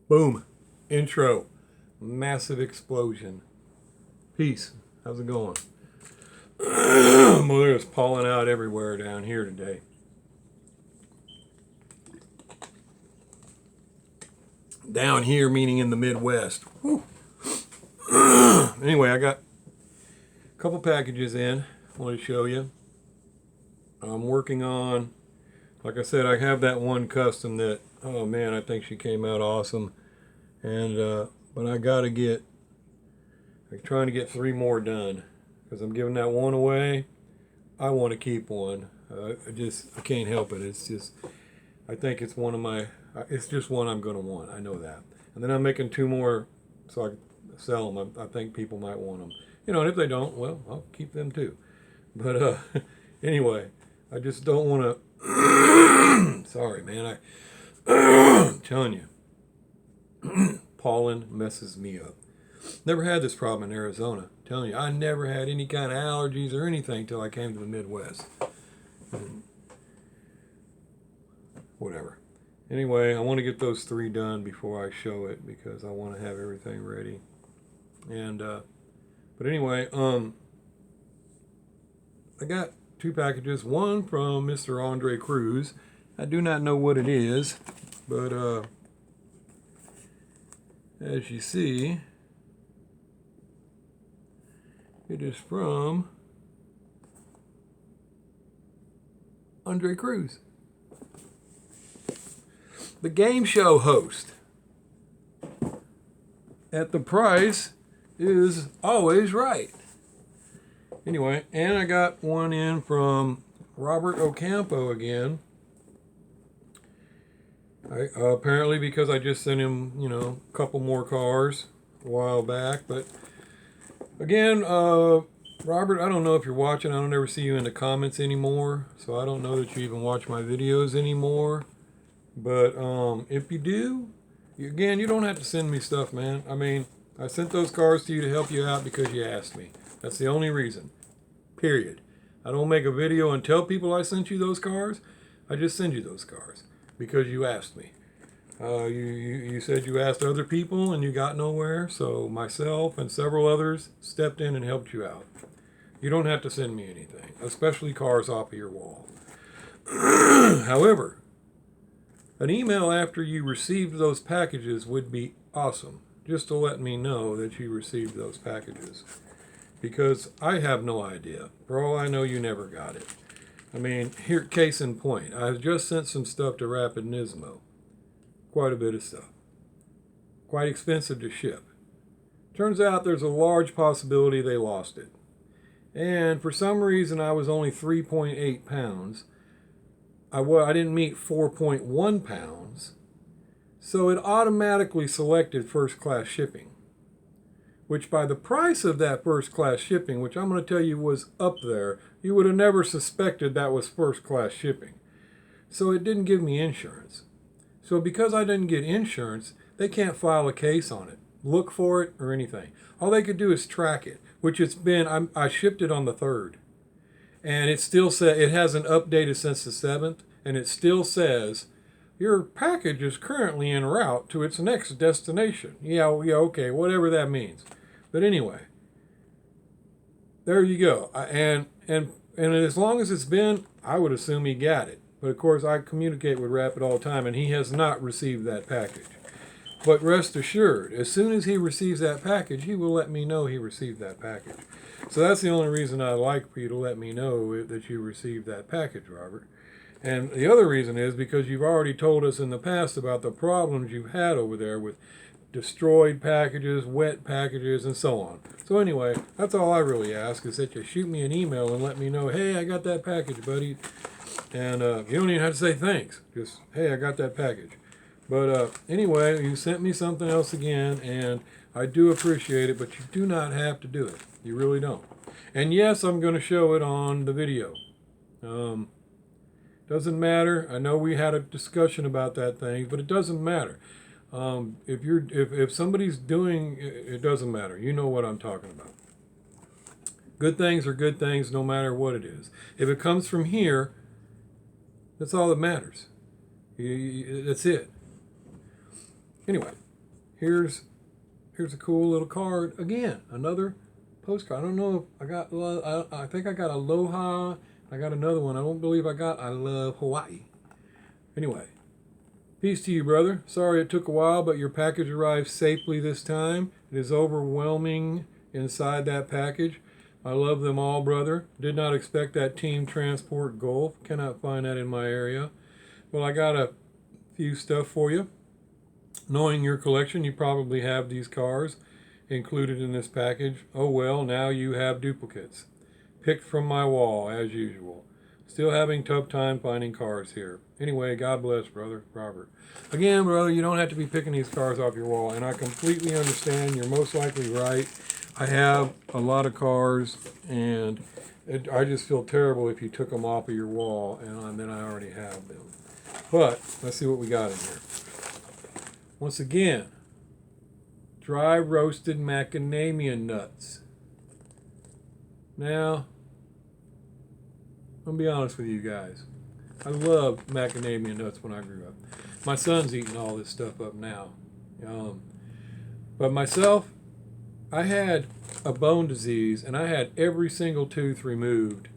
Boom. Intro. Massive explosion. Peace. How's it going? Well, there's pollen out everywhere down here today. Down here meaning in the Midwest. Whew. Anyway, I got a couple packages in. I want to show you. I'm working on, like I said, I have that one custom that, oh man, I think she came out awesome. And but I gotta get, I'm trying to get 3 more done because I'm giving that one away. I want to keep one. I can't help it. It's just, I think it's one of my, it's just one I'm gonna want. I know that. And then I'm making 2 more so I can sell them. I think people might want them. You know, and if they don't, well, I'll keep them too. But anyway, I just don't want to. Sorry, man. I'm telling you, pollen messes me up. Never had this problem in Arizona. I'm telling you, I never had any kind of allergies or anything till I came to the Midwest. And whatever. Anyway, I want to get those 3 done before I show it because I want to have everything ready. And but anyway, I got 2 packages. One from Mr Andres Crux. I do not know what it is, but as you see, it is from Andres Crux, the game show host. At the price is always right. Anyway, and I got one in from Robert Ocampo again. Apparently because I just sent him, you know, a couple more cars a while back. But again, Robert, I don't know if you're watching. I don't ever see you in the comments anymore. So I don't know that you even watch my videos anymore. But if you do, again, you don't have to send me stuff, man. I mean, I sent those cars to you to help you out because you asked me. That's the only reason. Period. I don't make a video and tell people I sent you those cars. I just send you those cars because you asked me. You said you asked other people and you got nowhere, so myself and several others stepped in and helped you out. You don't have to send me anything, especially cars off of your wall. However, an email after you received those packages would be awesome, just to let me know that you received those packages. Because I have no idea. For all I know, you never got it. I mean, here, case in point, I just sent some stuff to Rapid Nismo. Quite a bit of stuff. Quite expensive to ship. Turns out there's a large possibility they lost it. And for some reason, I was only 3.8 pounds. I didn't meet 4.1 pounds. So it automatically selected first class shipping. Which by the price of that first class shipping, which I'm going to tell you was up there, you would have never suspected that was first class shipping. So it didn't give me insurance. So because I didn't get insurance, they can't file a case on it, look for it, or anything. All they could do is track it, which it's been, I shipped it on the 3rd. And it still says, it hasn't updated since the 7th, and it still says, your package is currently en route to its next destination. Yeah, okay, whatever that means. But anyway, there you go. And as long as it's been, I would assume he got it. But of course, I communicate with Rapid all the time, and he has not received that package. But rest assured, as soon as he receives that package, he will let me know he received that package. So that's the only reason I like for you to let me know that you received that package, Robert. And the other reason is because you've already told us in the past about the problems you've had over there with destroyed packages, wet packages, and so on. So anyway, that's all I really ask is that you shoot me an email and let me know, hey, I got that package, buddy. And you don't even have to say thanks. Just, hey, I got that package. But anyway, you sent me something else again, and I do appreciate it, but you do not have to do it. You really don't. And yes, I'm going to show it on the video. Doesn't matter. I know we had a discussion about that thing, but it doesn't matter. If somebody's doing it, doesn't matter. You know what I'm talking about. Good things are good things no matter what it is. If it comes from here, that's all that matters. That's it. Anyway, here's a cool little card again. Another postcard. I don't know if I got. I think I got Aloha. I got another one. I don't believe I got I love Hawaii. Anyway, peace to you, brother. Sorry it took a while, but your package arrived safely this time. It is overwhelming inside that package. I love them all, brother. Did not expect that Team Transport Golf. Cannot find that in my area. Well, I got a few stuff for you. Knowing your collection, you probably have these cars included in this package. Oh well, now you have duplicates. Picked from my wall, as usual. Still having tough time finding cars here. Anyway, God bless, brother Robert. Again, brother, you don't have to be picking these cars off your wall, and I completely understand. You're most likely right. I have a lot of cars, and I just feel terrible if you took them off of your wall, and then I already have them. But let's see what we got in here. Once again, dry roasted macadamia nuts. Now, I'll be honest with you guys. I loved macadamia nuts when I grew up. My son's eating all this stuff up now. But myself, I had a bone disease, and I had every single tooth removed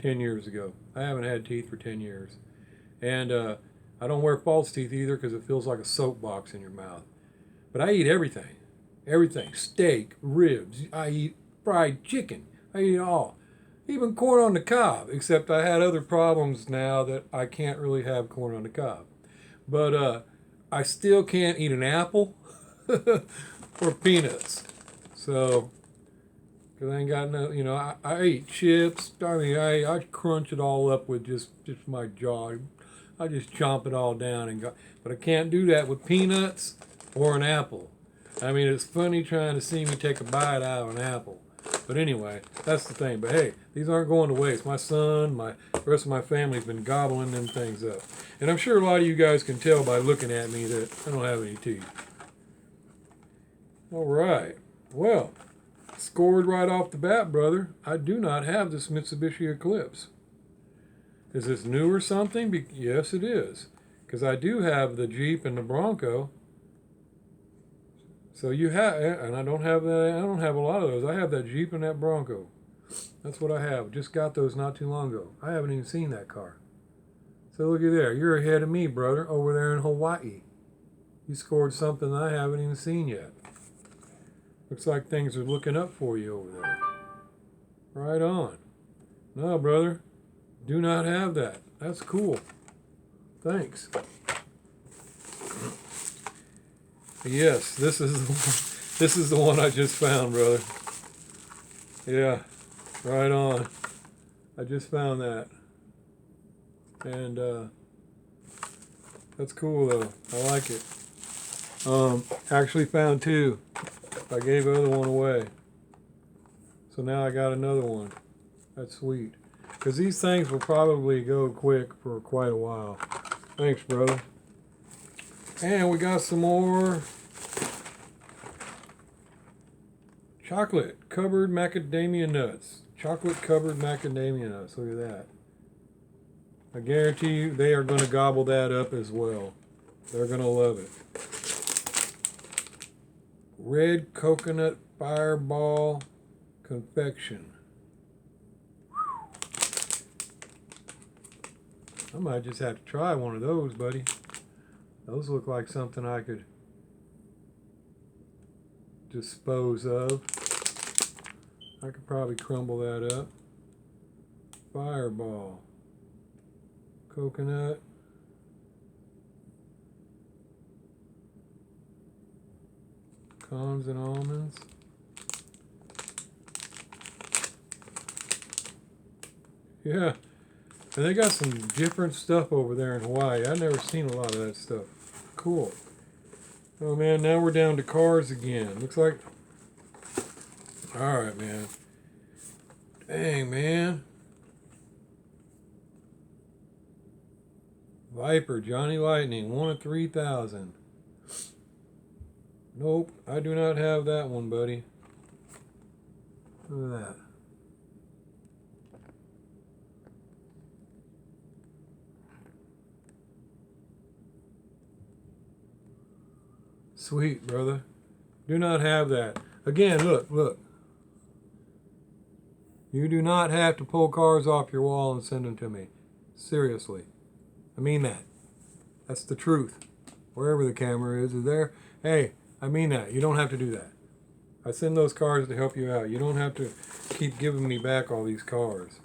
10 years ago. I haven't had teeth for 10 years. And I don't wear false teeth either because it feels like a soapbox in your mouth. But I eat everything. Everything. Steak, ribs. I eat fried chicken. I eat it all. Even corn on the cob, except I had other problems now that I can't really have corn on the cob. But I still can't eat an apple or peanuts. So, because I ain't got no, I eat chips. I mean, I crunch it all up with just my jaw. I just chomp it all down and go. But I can't do that with peanuts or an apple. I mean, it's funny trying to see me take a bite out of an apple. But anyway, that's the thing. But hey, these aren't going to waste. My son, the rest of my family's been gobbling them things up. And I'm sure a lot of you guys can tell by looking at me that I don't have any teeth. All right. Well, scored right off the bat, brother. I do not have this Mitsubishi Eclipse. Is this new or something? Yes, it is. Because I do have the Jeep and the Bronco. So you have, and I don't have that. I don't have a lot of those. I have that Jeep and that Bronco. That's what I have. Just got those not too long ago. I haven't even seen that car. So look at there. You're ahead of me, brother, over there in Hawaii. You scored something I haven't even seen yet. Looks like things are looking up for you over there. Right on. No, brother. Do not have that. That's cool. Thanks. Yes, this is the one I just found, brother. Yeah, right on. I just found that. And that's cool though. I like it. Actually found two. I gave the other one away. So now I got another one. That's sweet. Because these things will probably go quick for quite a while. Thanks, brother. And we got some more chocolate covered macadamia nuts. Chocolate covered macadamia nuts. Look at that. I guarantee you they are going to gobble that up as well. They're going to love it. Red coconut fireball confection. I might just have to try one of those, buddy. Those look like something I could dispose of. I could probably crumble that up. Fireball. Coconut. Pecans and almonds. Yeah. And they got some different stuff over there in Hawaii. I've never seen a lot of that stuff. Cool. Oh man, now we're down to cars again. Looks like... Alright, man. Dang, man. Viper, Johnny Lightning, 1 of 3,000. Nope, I do not have that one, buddy. Look at that. Sweet, brother. Do not have that. Again, look. You do not have to pull cars off your wall and send them to me. Seriously. I mean that. That's the truth. Wherever the camera is there. Hey, I mean that. You don't have to do that. I send those cars to help you out. You don't have to keep giving me back all these cars.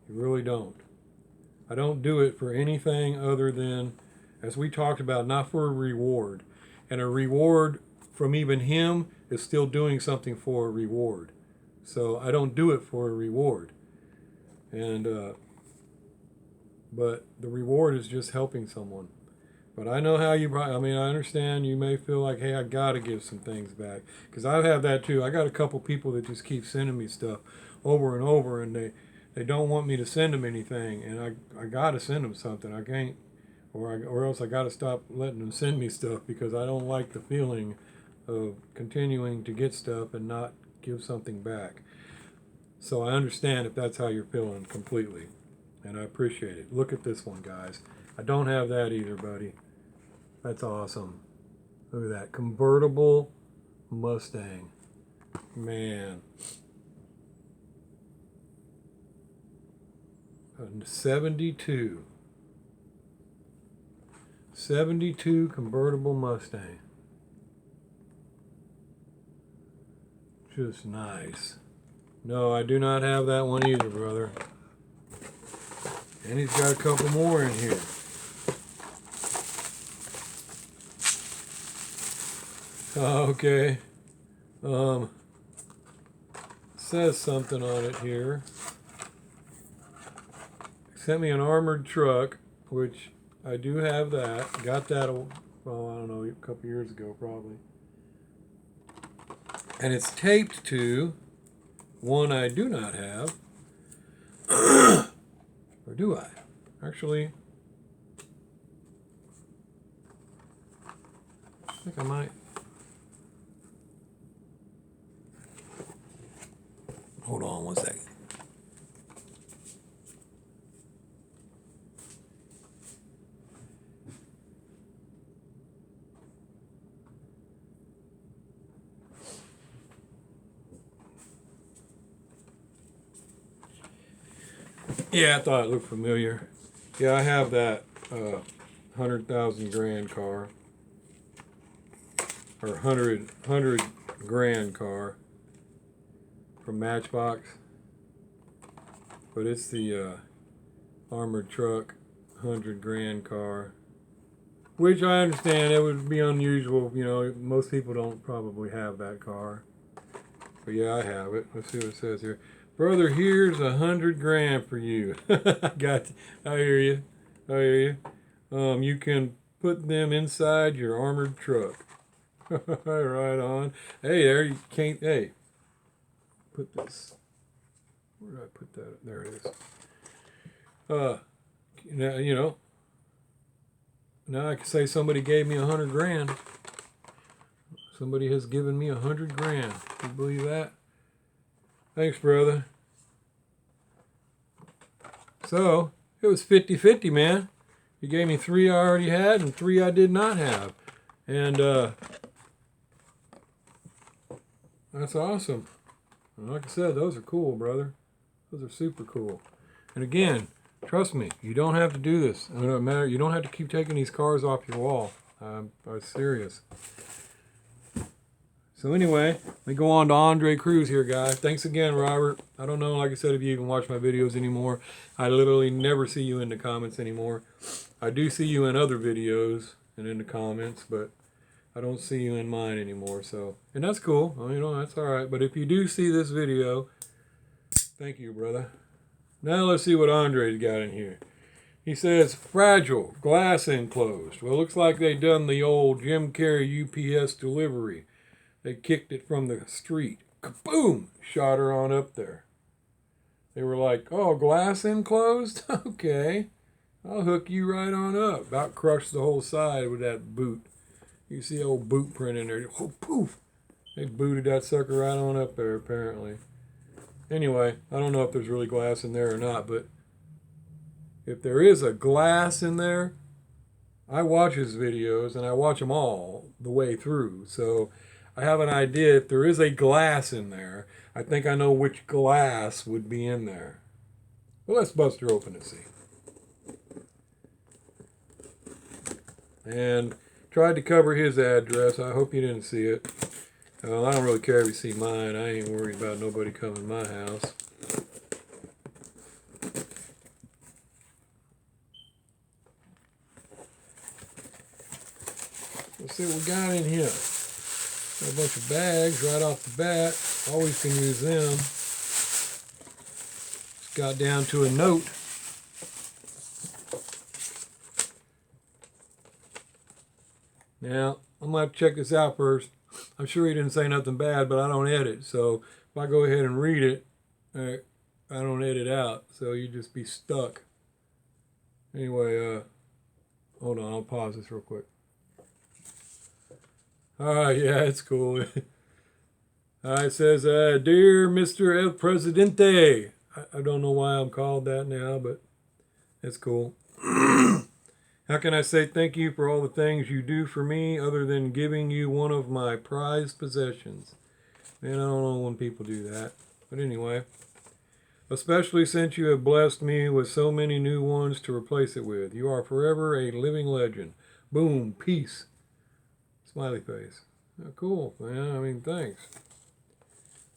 You really don't. I don't do it for anything other than, as we talked about, not for a reward. And a reward from even him is still doing something for a reward. So I don't do it for a reward. And but the reward is just helping someone. But I know how you, I mean, I understand you may feel like, hey, I got to give some things back. Because I have that too. I got a couple people that just keep sending me stuff over and over, and they don't want me to send them anything. And I got to send them something. I can't, or else I got to stop letting them send me stuff, because I don't like the feeling of continuing to get stuff and not give something back. So I understand if that's how you're feeling completely. And I appreciate it. Look at this one, guys. I don't have that either, buddy. That's awesome. Look at that. Convertible Mustang. Man. 72. 72 convertible Mustang. Just nice. No, I do not have that one either, brother. And he's got a couple more in here. Okay. Says something on it here. Sent me an armored truck, which I do have that. Got that, well, I don't know, a couple years ago probably. And it's taped to one I do not have. Or do I? Actually, I think I might. Hold on one second. Yeah, I thought it looked familiar. Yeah, I have that 100,000 grand car, or 100 grand car from Matchbox, but it's the armored truck 100 grand car, which I understand it would be unusual. You know, most people don't probably have that car, but yeah, I have it. Let's see what it says here. Brother, here's 100 grand for you. I hear you. I hear you. You can put them inside your armored truck. Right on. Hey, there you can't. Hey, put this. Where did I put that? There it is. Now, you know. Now I can say somebody gave me 100 grand. Somebody has given me 100 grand. Can you believe that? Thanks, brother. So, it was 50-50, man. You gave me 3 I already had and 3 I did not have. And that's awesome. And like I said, those are cool, brother. Those are super cool. And again, trust me, you don't have to do this. It doesn't matter. You don't have to keep taking these cars off your wall. I'm serious. So anyway, let me go on to Andres Crux here, guys. Thanks again, Robert. I don't know, like I said, if you even watch my videos anymore. I literally never see you in the comments anymore. I do see you in other videos and in the comments, but I don't see you in mine anymore. So, and that's cool. You know, that's all right. But if you do see this video, thank you, brother. Now let's see what Andres got in here. He says, fragile, glass enclosed. Well, it looks like they done the old Jim Carrey UPS delivery. They kicked it from the street. Kaboom! Shot her on up there. They were like, oh, glass enclosed? Okay. I'll hook you right on up. About crushed the whole side with that boot. You see old boot print in there. Oh, poof! They booted that sucker right on up there, apparently. Anyway, I don't know if there's really glass in there or not, but if there is a glass in there, I watch his videos, and I watch them all the way through. So I have an idea. If there is a glass in there, I think I know which glass would be in there. Well, let's bust her open and see. And tried to cover his address. I hope you didn't see it. Well, I don't really care if you see mine. I ain't worried about nobody coming to my house. Let's see what we got in here. Got a bunch of bags right off the bat. Always can use them. Just got down to a note. Now, I'm going to have to check this out first. I'm sure he didn't say nothing bad, but I don't edit. So if I go ahead and read it, I don't edit out. So you just be stuck. Anyway, hold on. I'll pause this real quick. Yeah, it's cool. It says, Dear Mr. El Presidente. I don't know why I'm called that now, but it's cool. How can I say thank you for all the things you do for me other than giving you one of my prized possessions? Man, I don't know when people do that. But anyway, especially since you have blessed me with so many new ones to replace it with. You are forever a living legend. Boom, peace. Smiley face. Oh, cool, man. I mean, thanks.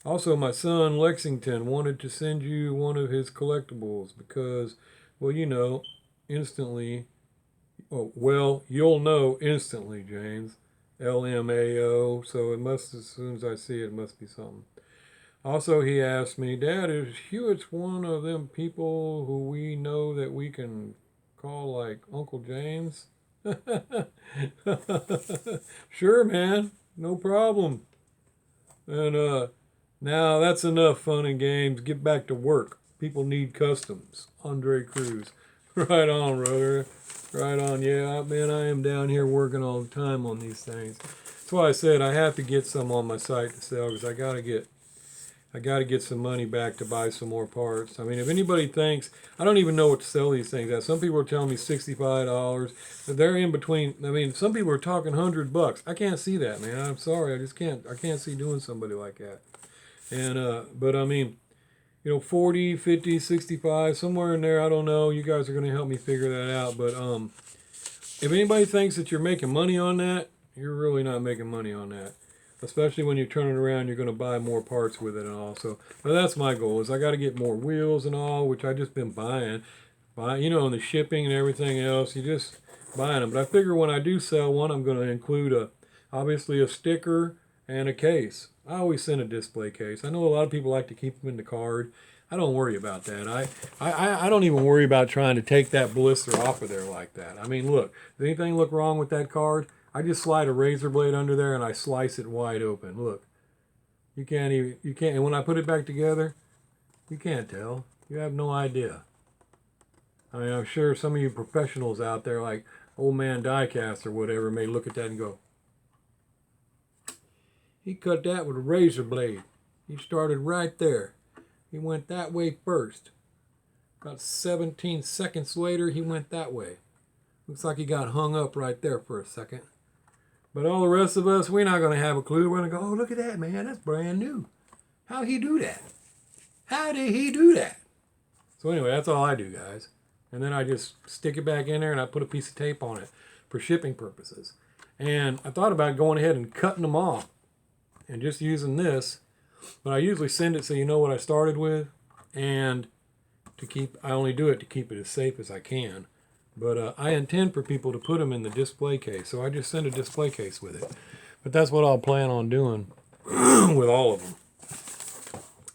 Also, my son, Lexington, wanted to send you one of his collectibles because, well, you know, instantly... Oh, well, you'll know instantly, James. LMAO. So it must, as soon as I see it, it must be something. Also, he asked me, Dad, is Hewitt's one of them people who we know that we can call like Uncle James? Sure, man. No problem. And now that's enough fun and games. Get back to work. People need customs. Andre Cruz. Right on, brother. Right on. Yeah, man, I am down here working all the time on these things. That's why I said I have to get some on my site to sell because I gotta get some money back to buy some more parts. I mean, if anybody thinks, I don't even know what to sell these things at. Some people are telling me $65. They're in between. I mean, some people are talking $100. I can't see that, man. I'm sorry. I just can't. I can't see doing somebody like that. And but I mean, you know, 40, 50, 65, somewhere in there. I don't know. You guys are going to help me figure that out. But if anybody thinks that you're making money on that, you're really not making money on that. Especially when you turn it around, you're going to buy more parts with it and all. So, but that's my goal is I got to get more wheels and all, which I just been buying. You know, and the shipping and everything else, you just buying them. But I figure when I do sell one, I'm going to include obviously a sticker and a case. I always send a display case. I know a lot of people like to keep them in the card. I don't worry about that. I don't even worry about trying to take that blister off of there like that. I mean, look, does anything look wrong with that card? I just slide a razor blade under there and I slice it wide open. Look, you can't, and when I put it back together, you can't tell. You have no idea. I mean, I'm sure some of you professionals out there like Old Man Diecast or whatever may look at that and go, he cut that with a razor blade. He started right there. He went that way first. About 17 seconds later, he went that way. Looks like he got hung up right there for a second. But all the rest of us, we're not going to have a clue. We're going to go, oh, look at that, man. That's brand new. How'd he do that? How did he do that? So anyway, that's all I do, guys. And then I just stick it back in there and I put a piece of tape on it for shipping purposes. And I thought about going ahead and cutting them off and just using this. But I usually send it so you know what I started with. And I only do it to keep it as safe as I can. But I intend for people to put them in the display case. So I just send a display case with it. But that's what I'll plan on doing with all of them.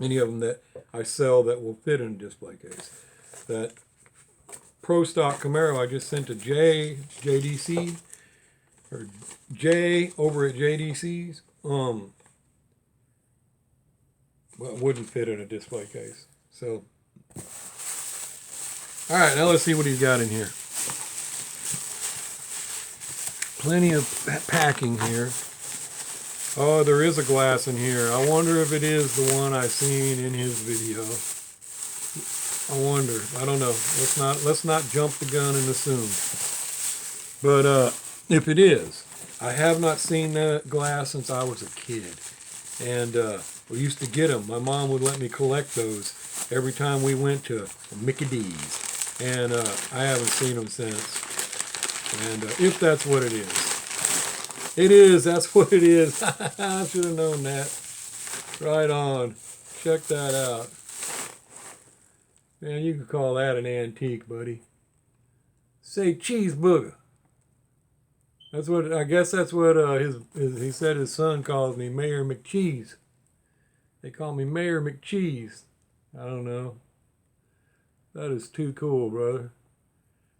Any of them that I sell that will fit in a display case. That Pro Stock Camaro I just sent to JDC, or Jay over at JDC's. Well, it wouldn't fit in a display case. So, all right, now let's see what he's got in here. Plenty of packing here. Oh, there is a glass in here. I wonder if it is the one I seen in his video. I wonder. I don't know. Let's not jump the gun and assume. But if it is, I have not seen that glass since I was a kid. And we used to get them. My mom would let me collect those every time we went to Mickey D's. And I haven't seen them since. And if that's what it is. It is, that's what it is. I should have known that. Right on. Check that out. Man, you could call that an antique, buddy. Say cheeseburger. That's what, I guess that's what he said his son calls me, Mayor McCheese. They call me Mayor McCheese. I don't know. That is too cool, brother.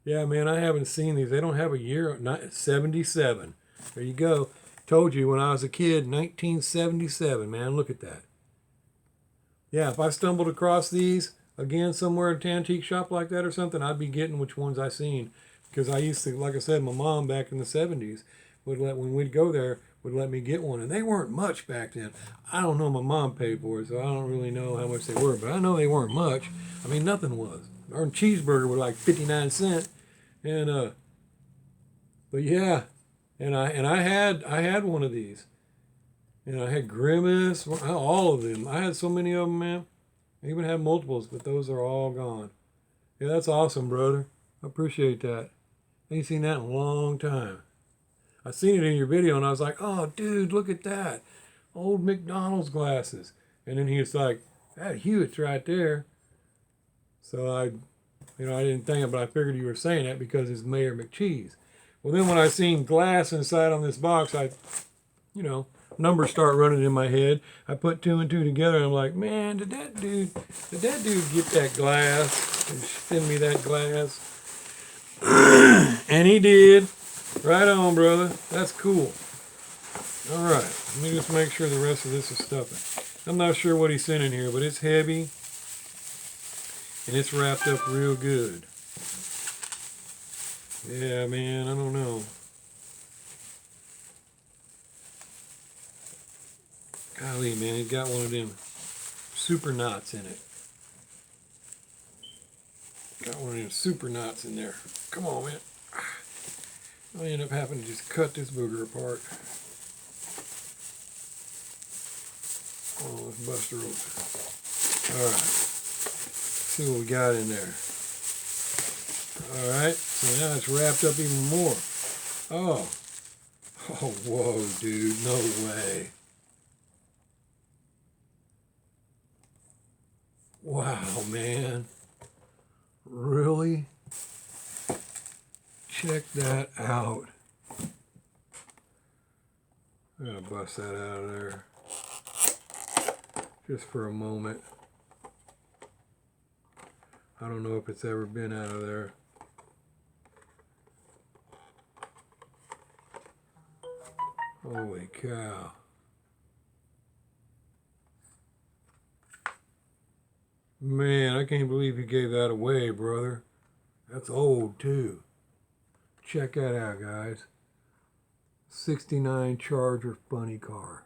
Yeah, man, I haven't seen these. They don't have a year. 77. There you go. Told you when I was a kid, 1977, man. Look at that. Yeah, if I stumbled across these again somewhere at an antique shop like that or something, I'd be getting which ones I seen. Because I used to, like I said, my mom back in the 70s would when we'd go there, would let me get one. And they weren't much back then. I don't know, my mom paid for it, so I don't really know how much they were. But I know they weren't much. I mean, nothing was. Our cheeseburger was like 59 cents. And, but yeah. And I had one of these. And I had Grimace, all of them. I had so many of them, man. I even had multiples, but those are all gone. Yeah, that's awesome, brother. I appreciate that. I ain't seen that in a long time. I seen it in your video, and I was like, oh, dude, look at that. Old McDonald's glasses. And then he was like, that Hewitt's right there. So I didn't think it, but I figured you were saying that because it's Mayor McCheese. Well, then when I seen glass inside on this box, numbers start running in my head. I put 2 and 2 together, and I'm like, man, did that dude get that glass and send me that glass? And he did. Right on, brother. That's cool. All right. Let me just make sure the rest of this is stuffing. I'm not sure what he sent in here, but it's heavy. And it's wrapped up real good. Yeah, man, I don't know. Golly, man, he's got one of them super knots in it. Got one of them super knots in there. Come on, man. I end up having to just cut this booger apart. Oh, let's bust her open. All right. See what we got in there. All right. So now it's wrapped up even more. Oh. Oh, whoa, dude. No way. Wow, man. Really? Check that out. I'm going to bust that out of there. Just for a moment. I don't know if it's ever been out of there. Holy cow. Man, I can't believe you gave that away, brother. That's old, too. Check that out, guys. 69 Charger funny car.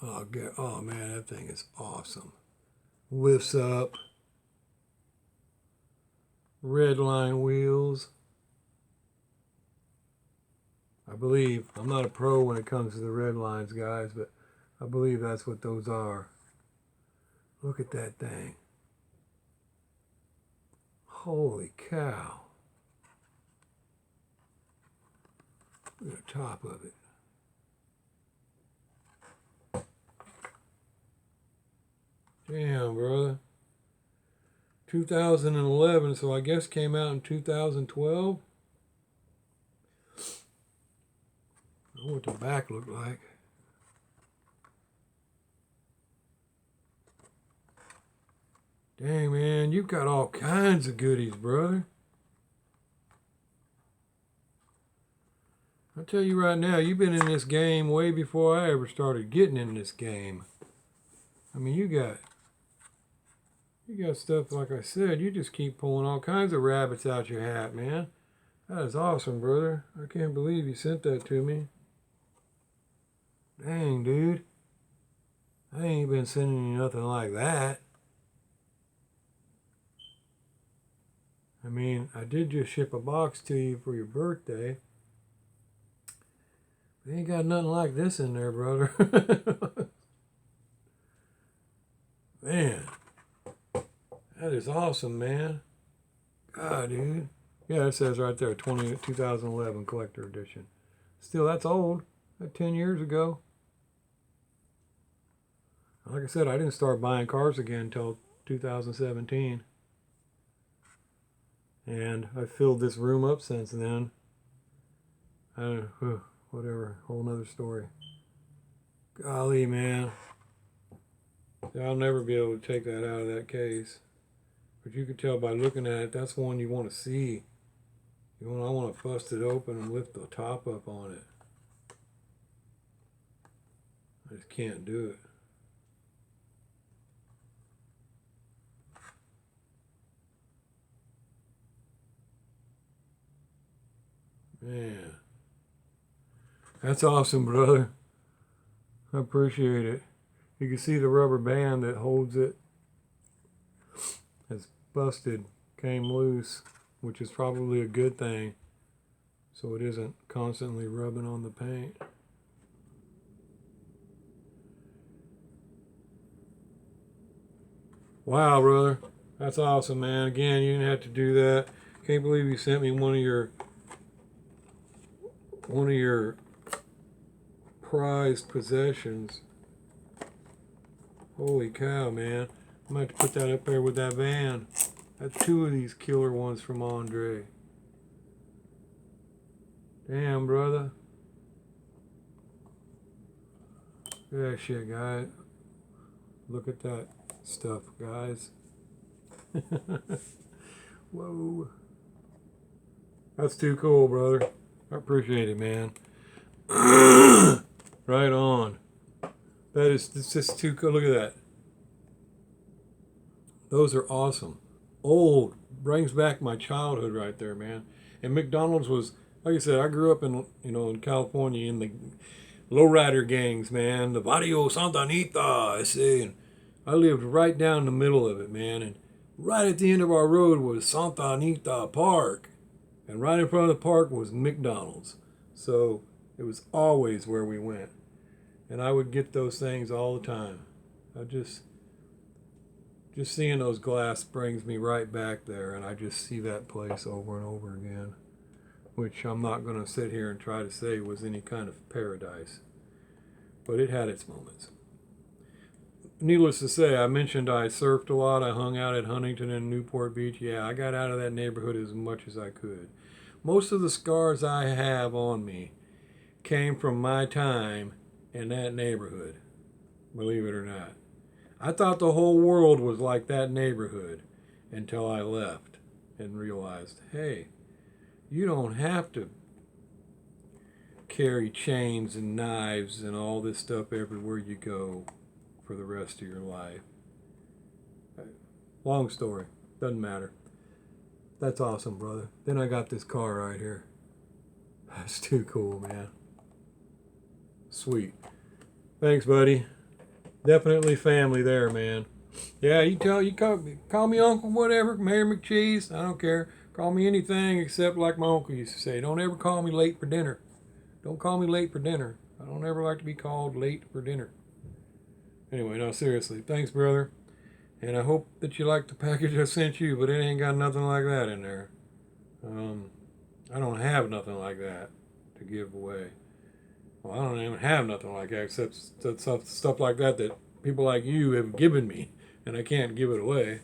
Oh, man, that thing is awesome. Lifts up. Red line wheels. I believe, I'm not a pro when it comes to the red lines, guys, but I believe that's what those are. Look at that thing. Holy cow. Look at the top of it. Damn, brother. 2011, so I guess came out in 2012. I don't know what the back looked like. Dang, man, you've got all kinds of goodies, brother. I'll tell you right now, you've been in this game way before I ever started getting in this game. I mean, you got stuff, like I said, you just keep pulling all kinds of rabbits out your hat, man. That is awesome, brother. I can't believe you sent that to me. Dang, dude. I ain't been sending you nothing like that. I mean, I did just ship a box to you for your birthday. They ain't got nothing like this in there, brother. Man, that is awesome, man. God, dude. Yeah, it says right there, 2011 collector edition. Still, that's old. That's 10 years ago. Like I said, I didn't start buying cars again until 2017. And I filled this room up since then. I don't know, whatever, whole nother story. Golly, man. I'll never be able to take that out of that case. But you can tell by looking at it, that's one you want to see. I want to bust it open and lift the top up on it. I just can't do it. Man. That's awesome, brother. I appreciate it. You can see the rubber band that holds it. It's busted, came loose, which is probably a good thing, so it isn't constantly rubbing on the paint. Wow, brother. That's awesome, man. Again, you didn't have to do that. Can't believe you sent me one of your prized possessions. Holy cow, man. I might have to put that up there with that van. That's 2 of these killer ones from Andre. Damn, brother. Look at that shit, guys. Look at that stuff, guys. Whoa. That's too cool, brother. I appreciate it, man. Right on. It's just too cool. Look at that. Those are awesome. Old. Brings back my childhood right there, man. And McDonald's was, like I said, I grew up in in California in the lowrider gangs, man. The Barrio Santa Anita, I say. And I lived right down the middle of it, man. And right at the end of our road was Santa Anita Park. And right in front of the park was McDonald's. So it was always where we went. And I would get those things all the time. I just seeing those glass brings me right back there, and I just see that place over and over again, which I'm not going to sit here and try to say was any kind of paradise, but it had its moments. Needless to say, I mentioned I surfed a lot. I hung out at Huntington and Newport Beach. Yeah, I got out of that neighborhood as much as I could. Most of the scars I have on me came from my time in that neighborhood, believe it or not. I thought the whole world was like that neighborhood until I left and realized, hey, you don't have to carry chains and knives and all this stuff everywhere you go for the rest of your life. Long story, doesn't matter. That's awesome, brother. Then I got this car right here. That's too cool, man. Sweet. Thanks, buddy. Definitely family there, man. Yeah, you call me Uncle whatever, Mayor McCheese. I don't care. Call me anything except like my uncle used to say. Don't ever call me late for dinner. Don't call me late for dinner. I don't ever like to be called late for dinner. Anyway, no, seriously. Thanks, brother. And I hope that you like the package I sent you, but it ain't got nothing like that in there. I don't have nothing like that to give away. Well, I don't even have nothing like that except stuff like that people like you have given me, and I can't give it away.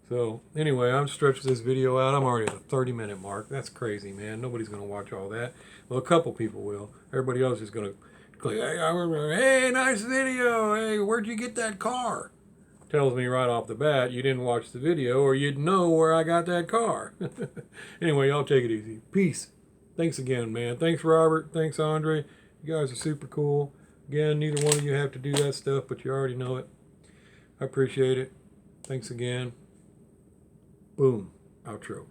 So anyway, I'm stretching this video out. I'm already at the 30-minute mark. That's crazy, man. Nobody's going to watch all that. Well, a couple people will. Everybody else is going to click, hey, nice video. Hey, where'd you get that car? Tells me right off the bat you didn't watch the video or you'd know where I got that car. Anyway, y'all take it easy. Peace. Thanks again, man. Thanks, Robert. Thanks, Andre. You guys are super cool. Again, neither one of you have to do that stuff, but you already know it. I appreciate it. Thanks again. Boom. Outro.